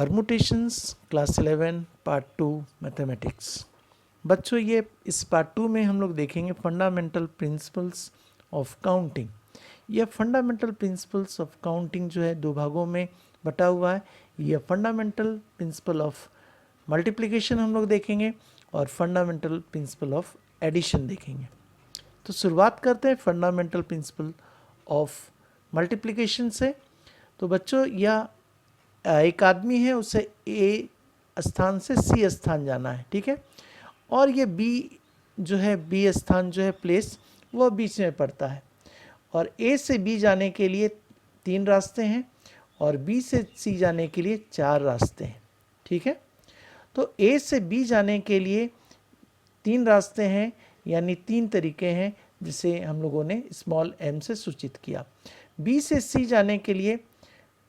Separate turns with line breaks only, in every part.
Permutations class 11 part 2 mathematics. बच्चों ये इस पार्ट 2 में हम लोग देखेंगे फंडामेंटल प्रिंसिपल्स ऑफ काउंटिंग। यह फंडामेंटल प्रिंसिपल्स ऑफ काउंटिंग जो है दो भागों में बटा हुआ है। यह फंडामेंटल प्रिंसिपल ऑफ मल्टीप्लिकेशन हम लोग देखेंगे और फंडामेंटल प्रिंसिपल ऑफ एडिशन देखेंगे। तो शुरुआत करते हैं फंडामेंटल प्रिंसिपल ऑफ मल्टीप्लिकेशन से। तो बच्चों यह एक आदमी है, उसे ए स्थान से सी स्थान जाना है, ठीक है। और ये बी जो है, बी स्थान जो है प्लेस, वह बीच में पड़ता है। और ए से बी जाने के लिए 3 रास्ते हैं और बी से सी जाने के लिए 4 रास्ते हैं, ठीक है। तो ए से बी जाने के लिए 3 रास्ते हैं, यानी 3 तरीके हैं जिसे हम लोगों ने स्मॉल m से सूचित किया। बी से सी जाने के लिए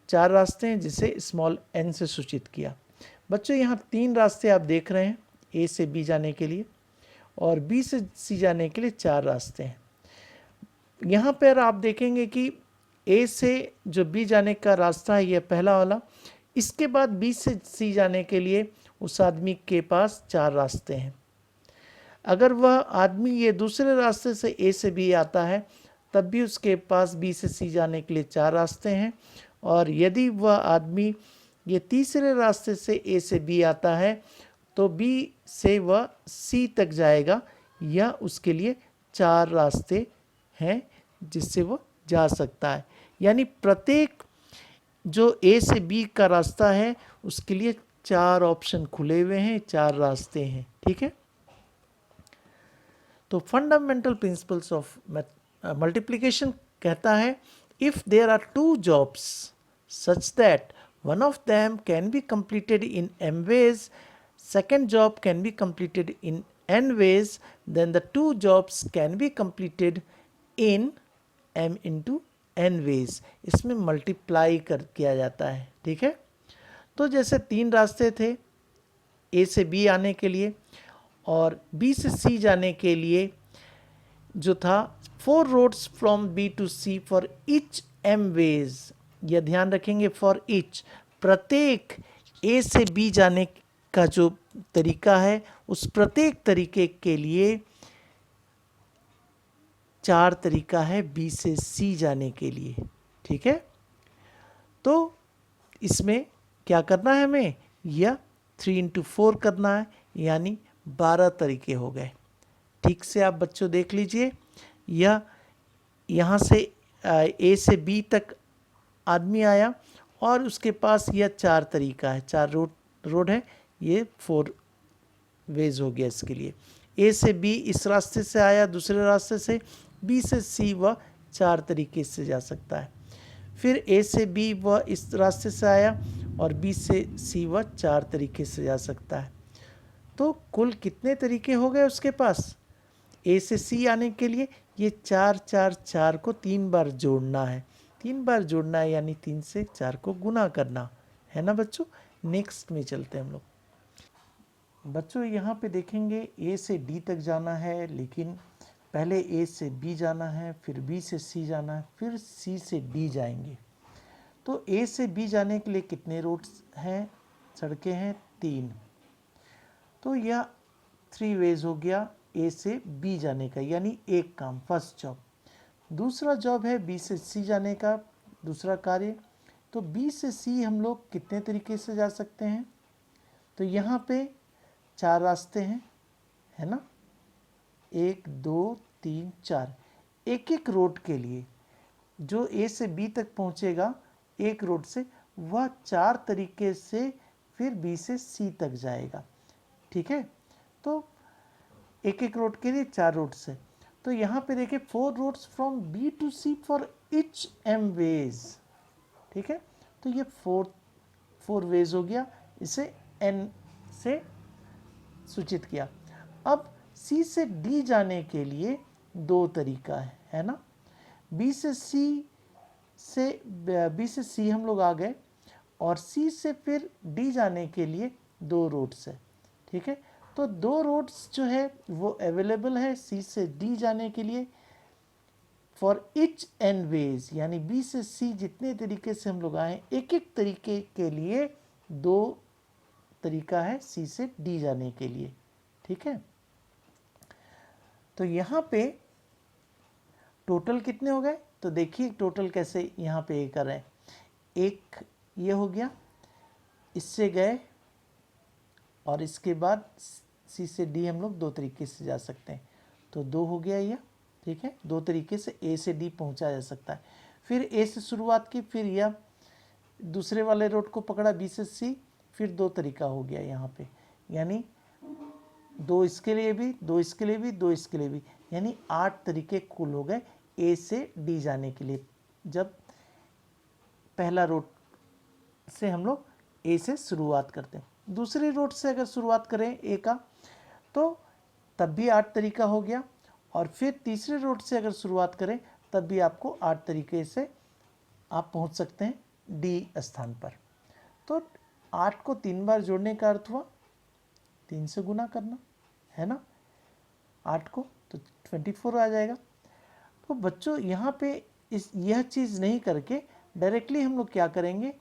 4 रास्ते हैं जिसे स्मॉल n से सूचित किया। बच्चों यहाँ 3 रास्ते आप देख रहे हैं ए से बी जाने के लिए, और बी से सी जाने के लिए 4 रास्ते हैं। यहाँ पर आप देखेंगे कि ए से जो बी जाने का रास्ता है यह पहला वाला। इसके बाद बी से सी जाने के लिए उस आदमी के पास 4 रास्ते हैं। अगर वह आदमी ये दूसरे रास्ते से ए से बी आता है तब भी उसके पास बी से सी जाने के लिए 4 रास्ते हैं। और यदि वह आदमी ये तीसरे रास्ते से ए से बी आता है तो बी से वह सी तक जाएगा, या उसके लिए 4 रास्ते हैं जिससे वह जा सकता है। यानी प्रत्येक जो ए से बी का रास्ता है उसके लिए 4 ऑप्शन खुले हुए हैं, 4 रास्ते हैं, ठीक है। तो फंडामेंटल प्रिंसिपल्स ऑफ मल्टीप्लिकेशन कहता है, if there are 2 jobs such that one of them can be completed in m ways, second job can be completed in n ways, then the 2 jobs can be completed in m into n ways। इसमें multiply किया जाता है, ठीक है। तो जैसे 3 रास्ते थे ए से बी आने के लिए, और बी से सी जाने के लिए जो था 4 roads from B to C for each m ways। यह ध्यान रखेंगे, फॉर ईच, प्रत्येक ए से बी जाने का जो तरीका है उस प्रत्येक तरीके के लिए 4 तरीका है बी से सी जाने के लिए, ठीक है। तो इसमें क्या करना है हमें, यह 3 into 4 करना है, यानी 12 तरीके हो गए। ठीक से आप बच्चों देख लीजिए, यह यहाँ से ए से बी तक आदमी आया और उसके पास यह 4 तरीका है, 4 रोड है, ये 4 वेज हो गया इसके लिए। ए से बी इस रास्ते से आया, दूसरे रास्ते से बी से सी वह 4 तरीके से जा सकता है। फिर ए से बी वह इस रास्ते से आया और बी से सी वह 4 तरीके से जा सकता है। तो कुल कितने तरीके हो गए उसके पास ए से सी आने के लिए? ये 4 4 4 को 3 बार जोड़ना है, 3 बार जोड़ना है, यानी 3 से 4 को गुना करना है ना बच्चों। नेक्स्ट में चलते हैं हम लोग। बच्चों यहाँ पे देखेंगे ए से डी तक जाना है, लेकिन पहले ए से बी जाना है, फिर बी से सी जाना है, फिर सी से डी जाएंगे। तो ए से बी जाने के लिए कितने रोड्स हैं, सड़कें हैं? 3। तो यह 3 वेज हो गया ए से बी जाने का, यानी एक काम, फर्स्ट जॉब। दूसरा जॉब है बी से सी जाने का, दूसरा कार्य। तो बी से सी हम लोग कितने तरीके से जा सकते हैं? तो यहाँ पे 4 रास्ते हैं, है ना, 1 2 3 4। एक एक रोड के लिए जो ए से बी तक पहुँचेगा एक रोड से, वह 4 तरीके से फिर बी से सी तक जाएगा, ठीक है। तो एक एक रोड के लिए 4 रोड्स है। तो यहाँ पे देखिए 4 roads from B to C for each M ways, ठीक है। तो ये 4 वेज हो गया, इसे एन से सूचित किया। अब सी से डी जाने के लिए 2 तरीका है ना। बी से सी हम लोग आ गए, और सी से फिर डी जाने के लिए 2 रोड्स है, ठीक है। तो 2 रोड्स जो है वो अवेलेबल है सी से डी जाने के लिए फॉर इच एन वेज, यानी बी से सी जितने तरीके से हम लोग आए एक एक तरीके के लिए दो तरीका है सी से डी जाने के लिए, ठीक है। तो यहाँ पे टोटल कितने हो गए, तो देखिए टोटल कैसे यहाँ पे ये कर रहे हैं। एक ये हो गया, इससे गए और इसके बाद सी से डी हम लोग दो तरीके से जा सकते हैं, तो दो हो गया यह, ठीक है। दो तरीके से ए से डी पहुंचा जा सकता है। फिर ए से शुरुआत की, फिर यह दूसरे वाले रोड को पकड़ा बी से सी, फिर दो तरीका हो गया यहाँ पे, यानी दो इसके लिए भी, दो इसके लिए भी, दो इसके लिए भी, यानी 8 तरीके कुल हो गए ए से डी जाने के लिए। जब पहला रोड से हम लोग ए से शुरुआत करते हैं, दूसरे रोड से अगर शुरुआत करें ए का तो तब भी 8 तरीका हो गया, और फिर तीसरे रोड से अगर शुरुआत करें तब भी आपको 8 तरीके से आप पहुंच सकते हैं डी स्थान पर। तो 8 को 3 बार जोड़ने का अर्थ हुआ 3 से गुना करना, है ना, 8 को, तो 24 आ जाएगा। तो बच्चों यहाँ पे यह चीज़ नहीं करके डायरेक्टली हम लोग क्या करेंगे,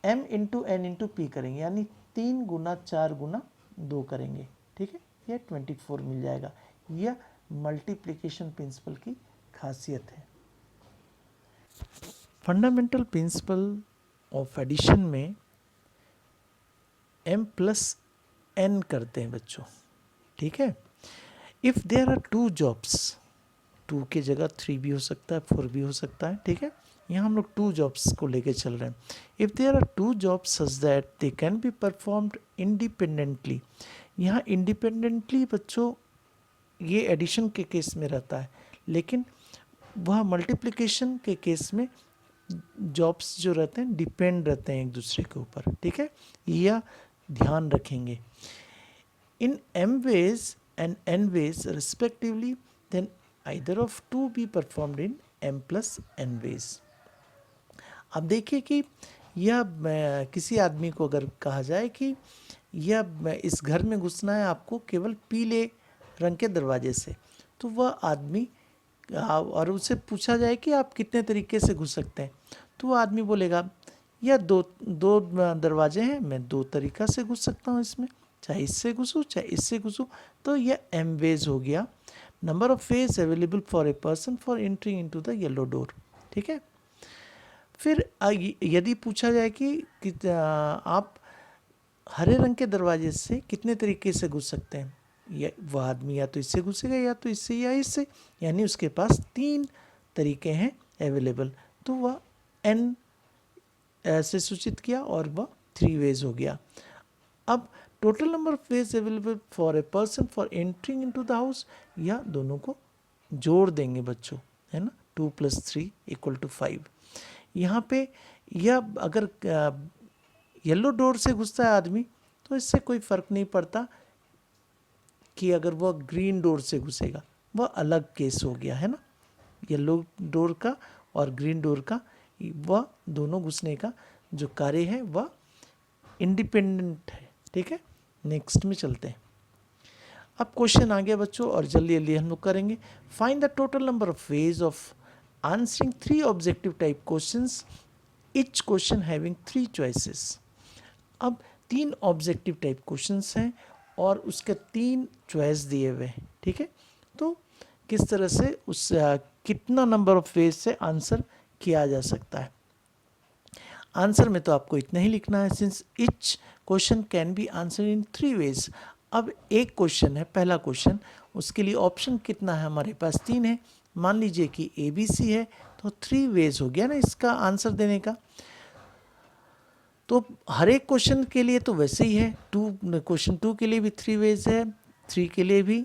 m into N into P करेंगे, यानी 3 गुना 4 गुना 2 करेंगे, ठीक है, यह 24 मिल जाएगा। यह मल्टीप्लिकेशन प्रिंसिपल की खासियत है। फंडामेंटल प्रिंसिपल ऑफ एडिशन में m प्लस n करते हैं बच्चों, ठीक है। इफ़ देयर आर 2 जॉब्स, 2 की जगह 3 भी हो सकता है, 4 भी हो सकता है, ठीक है। यहाँ हम लोग 2 जॉब्स को लेके चल रहे हैं। If there are 2 jobs such that they can be performed independently, यहाँ इंडिपेंडेंटली बच्चों ये एडिशन के केस में रहता है, लेकिन वह मल्टीप्लिकेशन के केस में जॉब्स जो रहते हैं डिपेंड रहते हैं एक दूसरे के ऊपर, ठीक है, यह ध्यान रखेंगे। इन m ways and n ways respectively, then either of two be performed in m plus n ways। अब देखिए कि यह किसी आदमी को अगर कहा जाए कि यह इस घर में घुसना है आपको केवल पीले रंग के दरवाजे से, तो वह आदमी और उससे पूछा जाए कि आप कितने तरीके से घुस सकते हैं, तो वह आदमी बोलेगा यह दो दरवाजे हैं, मैं 2 तरीका से घुस सकता हूँ इसमें, चाहे इससे घुसूँ चाहे इससे घुसूँ। तो यह m वेज हो गया, number of ways available for a person for entering into the yellow door, ठीक है। फिर यदि पूछा जाए कि आप हरे रंग के दरवाजे से कितने तरीके से घुस सकते हैं, या वह आदमी या तो इससे घुसेगा या तो इससे या इससे, यानी उसके पास 3 तरीके हैं अवेलेबल, तो वह n से सूचित किया और वह 3 वेज हो गया। अब total number of ways available for a person for entering into the house, या दोनों को जोड़ देंगे बच्चों, है ना, 2 + 3 = 5। यहाँ पे यह अगर येलो डोर से घुसता है आदमी तो इससे कोई फ़र्क नहीं पड़ता कि अगर वह ग्रीन डोर से घुसेगा, वह अलग केस हो गया, है ना। येलो डोर का और ग्रीन डोर का वह दोनों घुसने का जो कार्य है वह इंडिपेंडेंट है, ठीक है। नेक्स्ट में चलते हैं। अब क्वेश्चन आ गया बच्चों और जल्दी जल्दी हम लोग करेंगे। Find the total number of ways of answering 3 objective type questions, each question having 3 choices. अब 3 ऑब्जेक्टिव टाइप क्वेश्चंस हैं और उसके 3 चॉइस दिए हुए हैं, ठीक है। तो किस तरह से उस कितना नंबर ऑफ वेज से आंसर किया जा सकता है। आंसर में तो आपको इतना ही लिखना है, since each question can be answer in 3 ways. अब एक क्वेश्चन है, पहला क्वेश्चन, उसके लिए ऑप्शन कितना है हमारे पास 3 है। मान लीजिए कि ABC है तो 3 वेज हो गया ना इसका आंसर देने का। तो हर एक क्वेश्चन के लिए तो वैसे ही है, क्वेश्चन 2 के लिए भी 3 वेज है, 3 के लिए भी,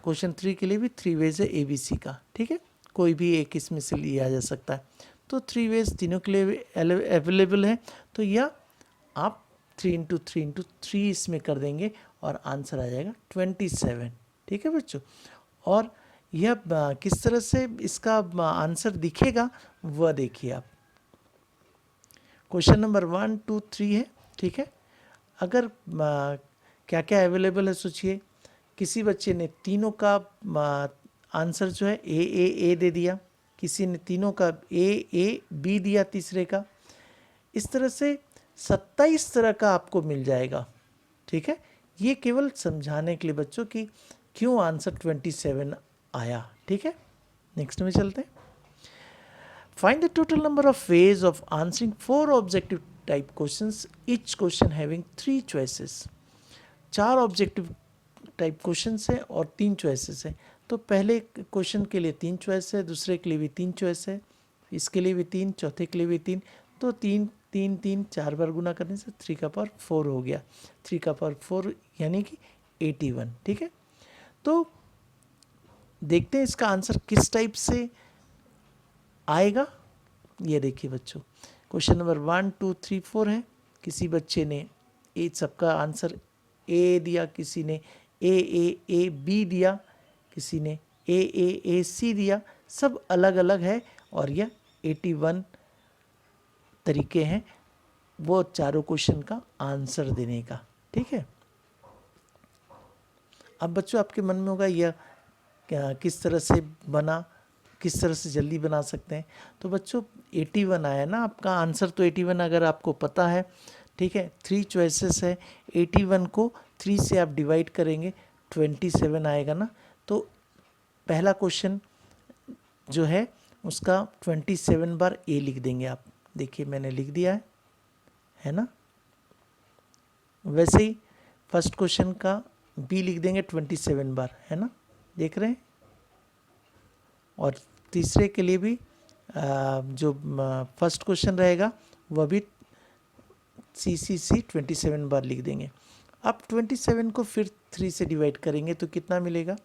क्वेश्चन 3 के लिए भी 3 वेज है ABC का, ठीक है। कोई भी एक इसमें से लिया जा सकता है। तो 3 वेज तीनों के लिए अवेलेबल है, तो यह आप 3 × 3 × 3 इसमें कर देंगे और आंसर आ जाएगा 27, ठीक है बच्चों। और यह किस तरह से इसका आंसर दिखेगा वह देखिए आप। क्वेश्चन नंबर 1, 2, 3 है, ठीक है। अगर क्या क्या अवेलेबल है सोचिए, किसी बच्चे ने तीनों का आंसर जो है ए दे दिया, किसी ने तीनों का A B दिया तीसरे का। इस तरह से 27 तरह का आपको मिल जाएगा। ठीक है, ये केवल समझाने के लिए बच्चों कि क्यों आंसर 27 आया। ठीक है, नेक्स्ट में चलते हैं। Find the total number of ways of answering 4 objective type questions, each question having 3 choices. 4 objective type questions है और 3 चॉइसेस है। तो पहले क्वेश्चन के लिए 3 चॉइस है, दूसरे के लिए भी 3 चॉइस है, इसके लिए भी 3, चौथे के लिए भी 3। तो 3 3 3 4 बार गुना करने से 3 का पावर 4 हो गया। 3 का पावर 4 यानी कि 81। ठीक है, तो देखते हैं इसका आंसर किस टाइप से आएगा। ये देखिए बच्चों, क्वेश्चन नंबर 1 2 3 4 है। किसी बच्चे ने सबका आंसर ए दिया, किसी ने ए बी दिया, किसी ने ए सी दिया। सब अलग अलग है और यह 81 तरीके हैं वो चारों क्वेश्चन का आंसर देने का। ठीक है, अब बच्चों आपके मन में होगा यह किस तरह से बना, किस तरह से जल्दी बना सकते हैं। तो बच्चों 81 आया ना आपका आंसर, तो 81 अगर आपको पता है, ठीक है, 3 चॉइसेस है, 81 को 3 से आप डिवाइड करेंगे 27 आएगा ना। तो पहला क्वेश्चन जो है उसका 27 बार ए लिख देंगे आप। देखिए मैंने लिख दिया है ना। वैसे ही फर्स्ट क्वेश्चन का बी लिख देंगे 27 बार, है ना, देख रहे हैं। और तीसरे के लिए भी जो फर्स्ट क्वेश्चन रहेगा वह भी सी 27 बार लिख देंगे। अब 27 को फिर 3 से डिवाइड करेंगे तो कितना मिलेगा,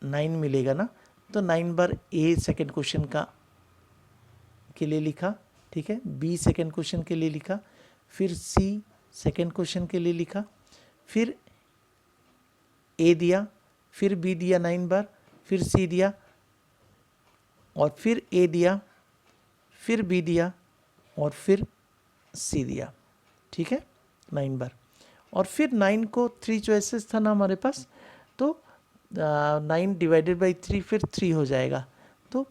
9 मिलेगा ना। तो 9 बार ए सेकेंड क्वेश्चन का के लिए लिखा, ठीक है, बी सेकेंड क्वेश्चन के लिए लिखा, फिर सी सेकेंड क्वेश्चन के लिए लिखा, फिर ए दिया, फिर बी दिया 9 बार, फिर सी दिया और फिर ए दिया, फिर बी दिया और फिर सी दिया। ठीक है, 9 बार। और फिर 9 को 3 चॉइसेस था ना हमारे पास, तो 9 डिवाइडेड बाई 3 फिर 3 हो जाएगा। तो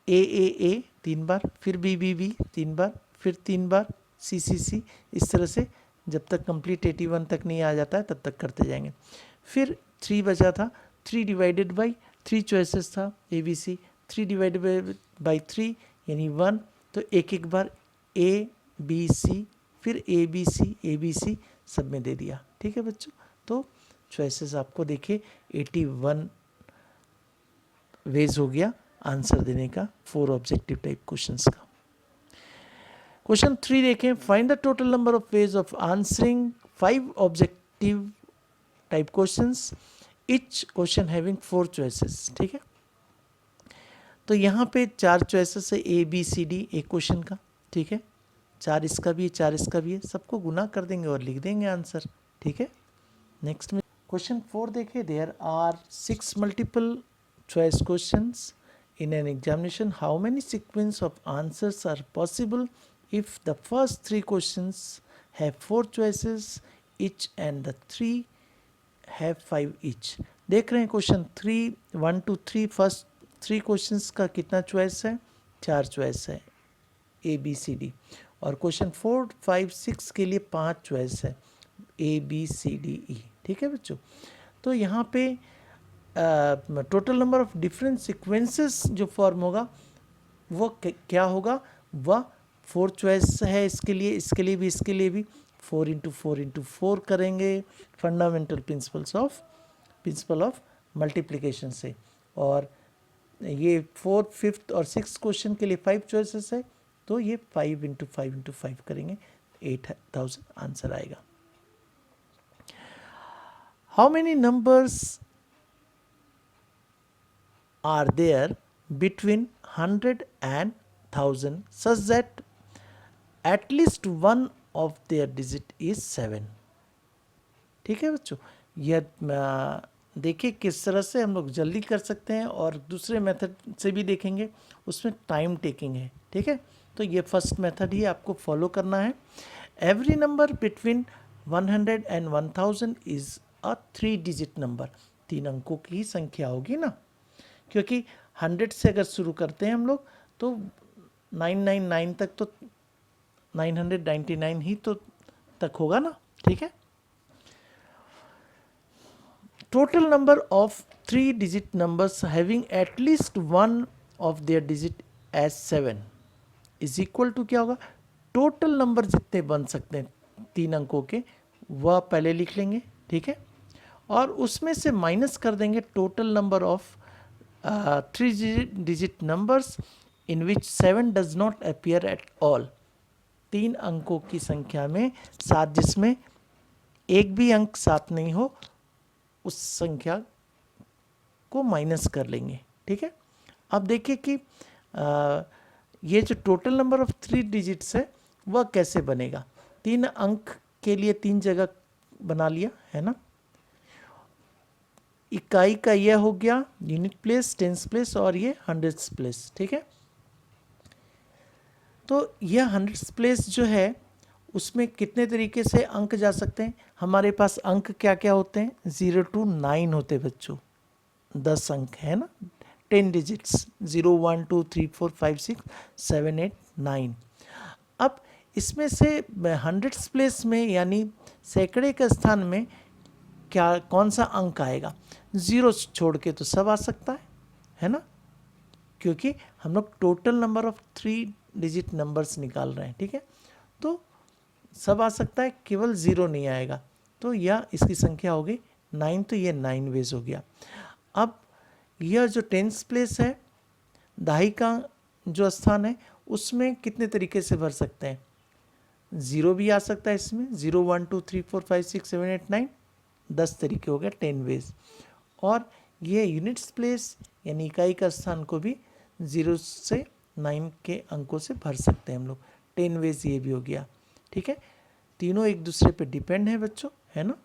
ए 3 बार, फिर बी 3 बार, फिर 3 बार सी। इस तरह से जब तक कंप्लीट 81 तक नहीं आ जाता है तब तक करते जाएंगे। फिर 3 बचा था, 3 डिवाइडेड बाई 3 चॉइसेस था A B C, 3 divided by 3 यानी 1। तो एक एक बार ए बी सी, फिर ए बी सी सब में दे दिया। ठीक है बच्चों, तो चॉइसेस आपको देखिए 81 वेज हो गया आंसर देने का 4 ऑब्जेक्टिव टाइप क्वेश्चंस का। क्वेश्चन 3 देखें, find the total number of ways of answering 5 objective type questions, each question having 4 choices. ठीक है, तो यहाँ पे 4 चॉइसेस है ए बी सी डी एक क्वेश्चन का। ठीक है, 4 इसका भी है, 4 इसका भी है, सबको गुना कर देंगे और लिख देंगे आंसर। ठीक है, नेक्स्ट में क्वेश्चन 4 देखें, there are 6 multiple choice questions in an examination. How many sequence of answers are possible if the first 3 questions have 4 choices each and the 3 have 5 each? देख रहे हैं क्वेश्चन 3 1 2 3 फर्स्ट 3 क्वेश्चंस का कितना choice है, 4 choice है ए B C D. और question 4 5 6 के लिए 5 चॉइस है ए बी सी डी ई। ठीक है बच्चों, तो यहाँ पे total number of different sequences जो फॉर्म होगा वो क्या होगा, वह 4 चॉइस है इसके लिए, इसके लिए भी, इसके लिए भी 4 इंटू 4 करेंगे फंडामेंटल प्रिंसिपल ऑफ मल्टीप्लिकेशन से। और ये 4 5th और 6th क्वेश्चन के लिए 5 चॉइसेस है, तो ये 5 इंटू 5 करेंगे 8000 आंसर आएगा। How many numbers are there between 100 and 1000 such that at least one of their digit is 7? ठीक है बच्चों, यह देखिए किस तरह से हम लोग जल्दी कर सकते हैं और दूसरे मेथड से भी देखेंगे, उसमें टाइम टेकिंग है। ठीक है, तो ये फर्स्ट मेथड ही आपको फॉलो करना है। Every number between 100 and 1000 is a 3 digit number, 3 अंकों की संख्या होगी ना, क्योंकि 100 से अगर शुरू करते हैं हम लोग तो 999 तक तो 999 ही तो तक होगा ना, ठीक है। Total number of 3 digit numbers having at least one of their digit as 7 is equal to क्या होगा, टोटल नंबर जितने बन सकते हैं 3 अंकों के वह पहले लिख लेंगे, ठीक है, और उसमें से माइनस कर देंगे total number of 3 digit numbers in which 7 does not appear at all. 3 अंकों की संख्या में 7 जिसमें एक भी अंक 7 नहीं हो, उस संख्या को माइनस कर लेंगे, ठीक है। अब देखिए कि ये जो टोटल नंबर ऑफ 3 डिजिट्स है वह कैसे बनेगा। 3 अंक के लिए 3 जगह बना लिया है ना। इकाई का यह हो गया यूनिट प्लेस, टेंस प्लेस और ये हंड्रेड्स प्लेस, ठीक है। तो यह हंड्रेड्स प्लेस जो है उसमें कितने तरीके से अंक जा सकते हैं। हमारे पास अंक क्या क्या होते हैं, 0 to 9 होते हैं बच्चों, 10 अंक है ना, 10 डिजिट्स, 0 1 2 3 4 5 6 7 8 9। अब इसमें से हंड्रेड्स प्लेस में यानी सैकड़े के स्थान में क्या कौन सा अंक आएगा, 0 छोड़ के तो सब आ सकता है ना, क्योंकि हम लोग total number of 3 digit numbers निकाल रहे हैं, ठीक है। तो सब आ सकता है, केवल 0 नहीं आएगा। तो यह इसकी संख्या होगी 9, तो ये 9 वेज हो गया। अब यह जो टेंस प्लेस है, दहाई का जो स्थान है, उसमें कितने तरीके से भर सकते हैं, 0 भी आ सकता है इसमें, 0 1 2 3 4 5 6 7 8 9, 10 तरीके हो गए 10 वेज। और ये यूनिट्स प्लेस यानी इकाई का स्थान को भी 0 से 9 के अंकों से भर सकते हैं हम लोग, 10 वेज ये भी हो गया, ठीक है। तीनों एक दूसरे पे डिपेंड है बच्चों, है ना।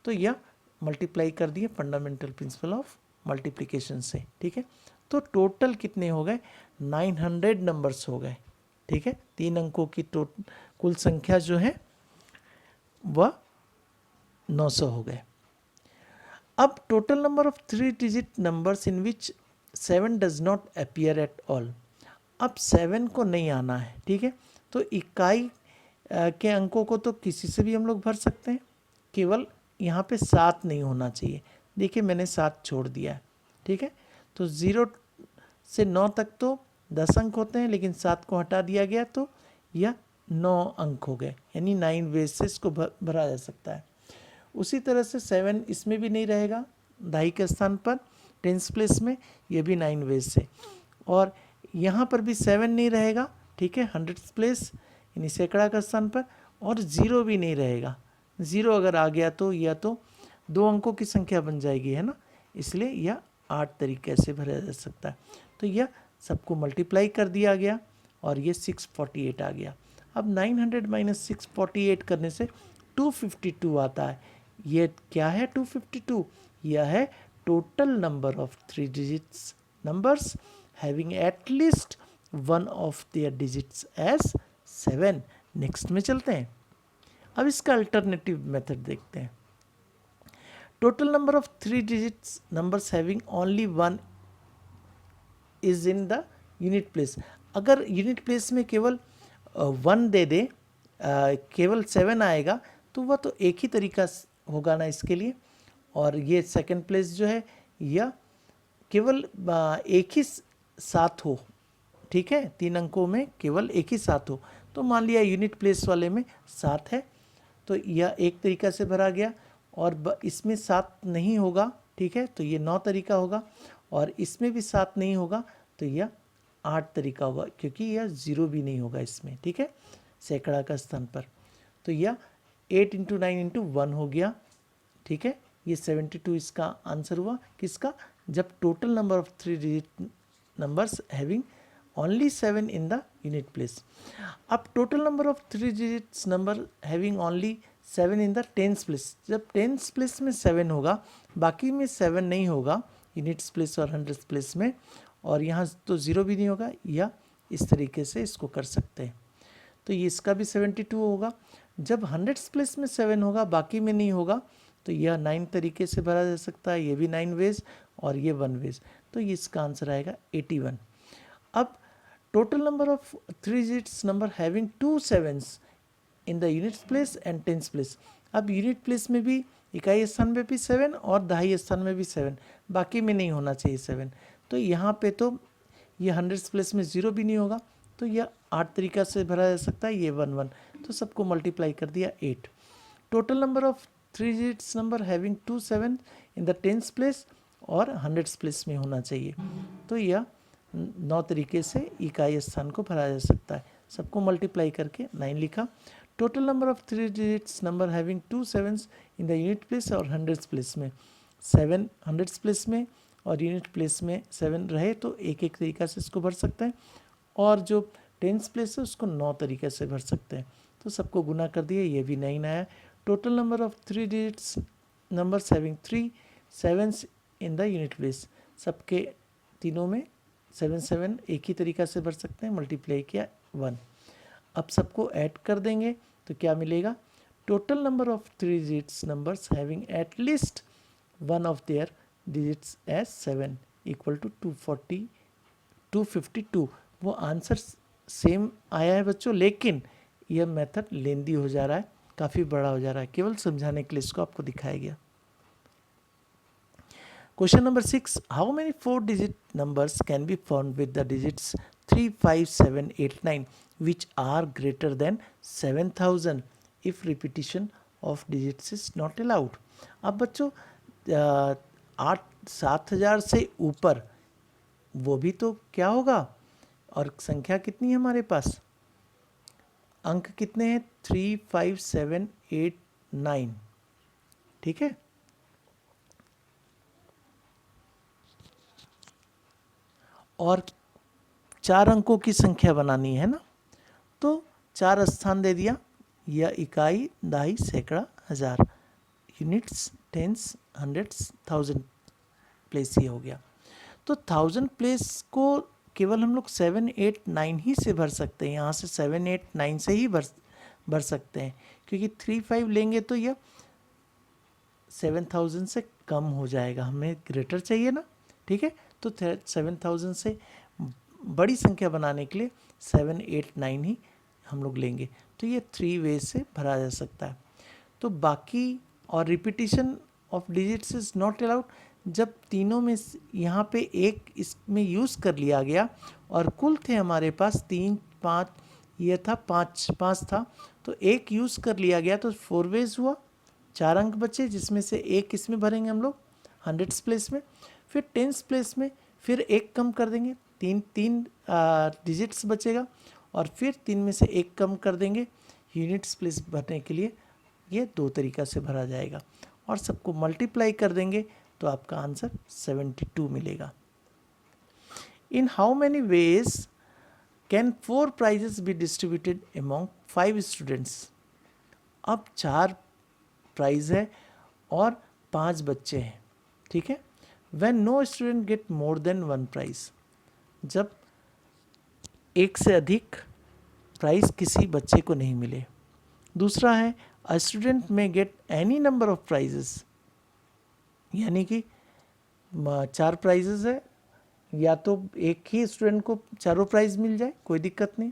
तो यह मल्टीप्लाई कर दिए फंडामेंटल प्रिंसिपल ऑफ मल्टीप्लिकेशन से, ठीक है। तो टोटल कितने हो गए, 900 नंबर्स हो गए, ठीक है। 3 अंकों की कुल संख्या जो है वह 900 हो गए। अब total number of 3 digit numbers in which 7 does not appear at all. अब 7 को नहीं आना है, ठीक है। तो इकाई के अंकों को तो किसी से भी हम लोग भर सकते हैं, केवल यहाँ पे 7 नहीं होना चाहिए। देखिए मैंने 7 छोड़ दिया है, ठीक है। तो 0 से 9 तक तो 10 अंक होते हैं, लेकिन 7 को हटा दिया गया तो यह 9 अंक हो गए, यानी 9 वेज से इसको भरा जा सकता है। उसी तरह से 7 इसमें भी नहीं रहेगा, दहाई के स्थान पर टेंस प्लेस में, ये भी 9 वेज से। और यहाँ पर भी 7 नहीं रहेगा, ठीक है, हंड्रेड्स प्लेस यानी सैकड़ा का स्थान पर, और 0 भी नहीं रहेगा। 0 अगर आ गया तो यह तो 2 अंकों की संख्या बन जाएगी, है ना, इसलिए यह 8 तरीके से भरा जा सकता है। तो यह सबको मल्टीप्लाई कर दिया गया और ये 648 आ गया। अब 900 माइनस 648 करने से 252 आता है। ये क्या है 252, यह है total number of 3 digits numbers having at least one of their digits as 7। Next में चलते हैं। अब इसका अल्टरनेटिव मेथड देखते हैं। Total number of 3 digits numbers having only one is in the unit place. अगर यूनिट प्लेस में केवल 1 दे दे, केवल 7 आएगा, तो वह तो एक ही तरीका होगा ना इसके लिए। और ये सेकंड प्लेस जो है यह केवल एक ही 7 हो, ठीक है, 3 अंकों में केवल एक ही 7 हो। तो मान लिया यूनिट प्लेस वाले में 7 है, तो यह एक तरीका से भरा गया, और इसमें 7 नहीं होगा, ठीक है, तो ये 9 तरीका होगा, और इसमें भी 7 नहीं होगा तो यह 8 तरीका होगा, क्योंकि यह 0 भी नहीं होगा इसमें, ठीक है, सैकड़ा का स्थान पर। तो यह 8 × 9 × 1 हो गया, ठीक है। ये 72 इसका आंसर हुआ, किसका, जब total number of 3 digit numbers having only 7 in the unit place. अब total number of 3 digits number having only 7 in the tens place. जब टेंस प्लेस में 7 होगा, बाकी में 7 नहीं होगा यूनिट्स प्लेस और हंड्रेड्स प्लेस में, और यहाँ तो 0 भी नहीं होगा, या इस तरीके से इसको कर सकते हैं। तो ये इसका भी 72 होगा। जब हंड्रेड्स प्लेस में 7 होगा, बाकी में नहीं होगा, तो यह 9 तरीके से भरा जा सकता है, ये भी 9 वेज और ये 1 वेज। तो ये इसका आंसर आएगा 81। अब total number of 3 digits number having 2 sevens in the units place and tens place. अब यूनिट प्लेस में भी इकाई स्थान में भी 7 और दहाई स्थान में भी 7, बाकी में नहीं होना चाहिए 7। तो यहाँ पे तो ये हंड्रेड्स प्लेस में 0 भी नहीं होगा, तो यह 8 तरीका से भरा जा सकता है, ये 1 1, तो सबको मल्टीप्लाई कर दिया 8। Total number of 3 digits number having 2 7 in the tens place और हंड्रेड्स प्लेस में होना चाहिए, तो यह 9 तरीके से इकाई स्थान को भरा जा सकता है। सबको मल्टीप्लाई करके 9 लिखा। Total number of 3 digits number having 2 sevens in the unit place और हंड्रेड्स प्लेस में 7 हंड्रेड्स प्लेस में और यूनिट प्लेस में 7 रहे तो एक एक तरीका से इसको भर सकते हैं, और जो टेंस प्लेस है उसको 9 तरीके से भर सकते हैं। तो सबको गुना कर दिए, ये भी 9 आया। Total number of 3 digits numbers having 3 sevens in the unit place, सबके तीनों में 7 7 एक ही तरीका से भर सकते हैं, मल्टीप्लाई किया 1। अब सबको ऐड कर देंगे तो क्या मिलेगा, total number of 3 digits numbers having at least one of their digits as 7 equal to 252। वो आंसर सेम आया है बच्चों, लेकिन यह मेथड लेंदी हो जा रहा है, काफ़ी बड़ा हो जा रहा है, केवल समझाने के लिए इसको आपको दिखाया गया। Question number 6, how many 4 digit numbers can be found with the digits 3 5 7 8 9 which are greater than 7000 if repetition of digits is not allowed। अब बच्चों 7,000 से ऊपर वो भी तो क्या होगा, और संख्या कितनी है हमारे पास, अंक कितने हैं 3 5 7 8 9, ठीक है। और 4 अंकों की संख्या बनानी है ना, तो 4 स्थान दे दिया, या इकाई दहाई सैकड़ा हज़ार, units tense hundreds thousand place ये हो गया। तो 1000 प्लेस को केवल हम लोग 7 8 9 ही से भर सकते हैं, यहाँ से 7 8 9 से ही भर सकते हैं, क्योंकि 3 5 लेंगे तो यह 7000 से कम हो जाएगा, हमें ग्रेटर चाहिए ना, ठीक है। तो 7000 से बड़ी संख्या बनाने के लिए 7 8 9 ही हम लोग लेंगे, तो ये 3 वेज से भरा जा सकता है। तो बाकी और repetition of digits is not allowed, जब तीनों में यहाँ पे एक इसमें यूज़ कर लिया गया और कुल थे हमारे पास 3 5, ये था 5 था, तो एक यूज़ कर लिया गया तो 4 वेज हुआ, 4 अंक बचे, जिसमें से एक इसमें भरेंगे हम लोग हंड्रेड्स प्लेस में, फिर टेंस प्लेस में फिर एक कम कर देंगे, 3 डिजिट्स बचेगा, और फिर 3 में से एक कम कर देंगे यूनिट्स प्लेस भरने के लिए, ये 2 तरीका से भरा जाएगा, और सबको मल्टीप्लाई कर देंगे तो आपका आंसर 72 मिलेगा। In how many ways can 4 prizes be distributed among 5 students. अब 4 प्राइज है और 5 बच्चे हैं, ठीक है। When no student get more than 1 prize, जब एक से अधिक प्राइज किसी बच्चे को नहीं मिले। दूसरा है a student may get any number of prizes, यानी कि 4 प्राइजेस है, या तो एक ही स्टूडेंट को चारों प्राइज मिल जाए कोई दिक्कत नहीं,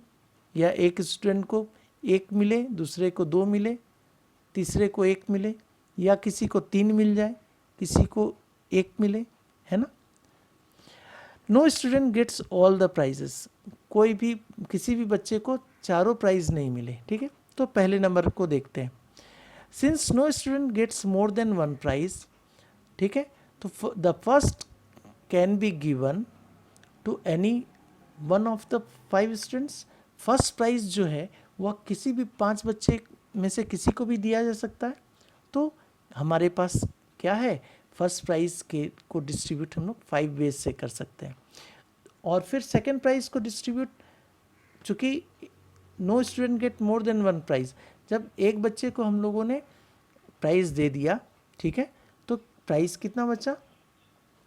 या एक स्टूडेंट को 1 मिले, दूसरे को 2 मिले, तीसरे को 1 मिले, या किसी को 3 मिल जाए, किसी को 1 मिले, है ना। No student gets all the prizes, कोई भी किसी भी बच्चे को चारों प्राइज नहीं मिले, ठीक है। तो पहले नंबर को देखते हैं, since no student gets more than 1 prize, ठीक है, तो the first can be given to any one of the 5 students. First prize जो है वह किसी भी 5 बच्चे में से किसी को भी दिया जा सकता है, तो हमारे पास क्या है, फर्स्ट प्राइज के को डिस्ट्रीब्यूट हम लोग 5 वेज से कर सकते हैं, और फिर सेकेंड प्राइज को डिस्ट्रीब्यूट, चूँकि no student get more than 1 prize, जब एक बच्चे को हम लोगों ने प्राइज दे दिया, ठीक है, तो प्राइज कितना बचा,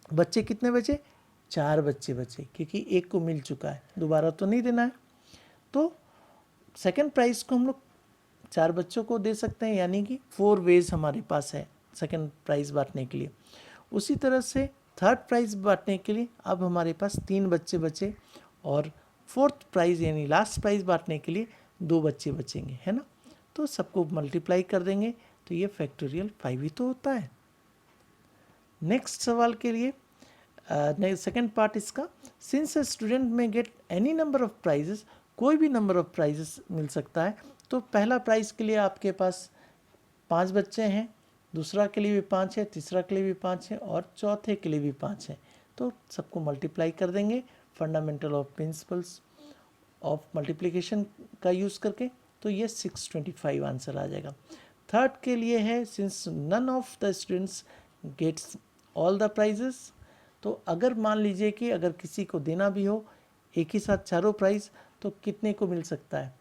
बच्चे कितने बचे, 4 बच्चे बचे, क्योंकि एक को मिल चुका है, दोबारा तो नहीं देना है। तो सेकेंड प्राइज को हम लोग 4 बच्चों को दे सकते हैं, यानी कि 4 वेज हमारे पास है सेकेंड प्राइज बांटने के लिए। उसी तरह से थर्ड प्राइज बांटने के लिए अब हमारे पास 3 बच्चे बचे और फोर्थ प्राइज़ यानी लास्ट प्राइज़ बांटने के लिए 2 बच्चे बचेंगे, है ना। तो सबको मल्टीप्लाई कर देंगे तो ये फैक्टोरियल 5 ही तो होता है। नेक्स्ट सवाल के लिए सेकेंड पार्ट इसका, since a student may get any number of prizes, कोई भी नंबर ऑफ प्राइजेस मिल सकता है। तो पहला प्राइज़ के लिए आपके पास 5 बच्चे हैं, दूसरा के लिए भी 5 है, तीसरा के लिए भी 5 है और चौथे के लिए भी 5 है। तो सबको मल्टीप्लाई कर देंगे fundamental of principles of multiplication का यूज़ करके, तो ये 625 आंसर आ जाएगा। थर्ड के लिए है, since none of the students gets all the prizes, तो अगर मान लीजिए कि अगर किसी को देना भी हो एक ही साथ चारों प्राइज़, तो कितने को मिल सकता है?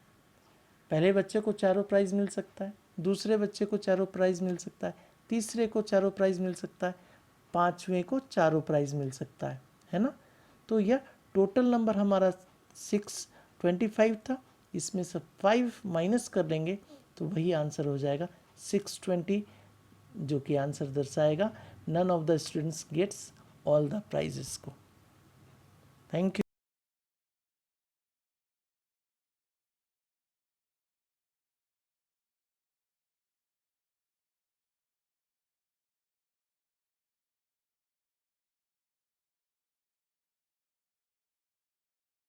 पहले बच्चे को चारों प्राइज़ मिल सकता है, दूसरे बच्चे को चारों प्राइज़ मिल सकता है, तीसरे को चारों प्राइज़ मिल सकता है, पाँचवें को चारों प्राइज़ मिल सकता है ना। तो यह टोटल नंबर हमारा 625 था, इसमें से 5 माइनस कर देंगे तो वही आंसर हो जाएगा 620, जो कि आंसर दर्शाएगा none of the students gets all the prizes को। Thank you.